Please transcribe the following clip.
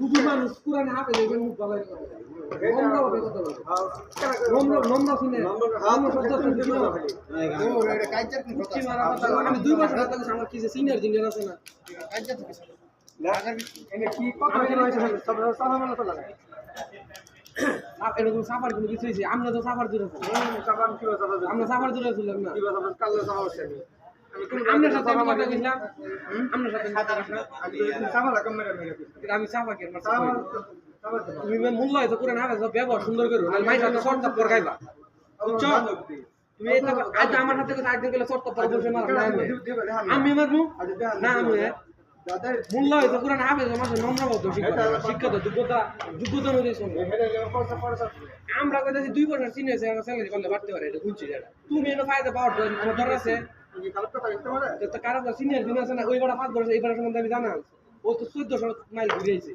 বুঝি মানুষ কোরআনে হাফে দেখবেন মুখ ভালো করে নম্র হবে কত নম্র শুনে নম্র শব্দ শুনে কি না ও এটা কাইচার কি কথা আমি 2 বছর কথা বলছি আমার কি যে সিনিয়র জুনিয়র আছে না কাইচার কি লাগার এনে কি কথা কি হইছে সব সালাম তো লাগায় এরকম সাফার কোনো কিছু হয়েছে আমরা তো সাফার দূরে আমরা সাফার দূরে ছিলাম না আপনার সাথে আমি কথা বললাম আপনার সাথে আমি সাফাকে তুমি মূল্য হয়তো করে না ব্যবহার সুন্দর করো মাই সাথে শর্ট পর গাইবা বুঝছো তুমি আজ আমার সাথে কথা একদিন গেলে শর্ট পর বসে মারো আমি মারবো না আমি মূল্য হয়তো পুরান হাফেজ আমাদের নম্রবদ্ধ শিক্ষিত যোগ্যতা অনুযায়ী চলবে আমরা কইতাছি 2 বছর সিনিয়র আছে স্যালারি করলে বাড়তে পারে এটা বুঝছি এটা তুমি এটা ফায়দা পাওয়ার আমার দরকার আছে তো কারণ সিনিয়র দিন আছে না ওই বড় 5 বছর এই বড় সম্বন্ধে আমি জানা ও তো 1400 মাইল ঘুরে আইছে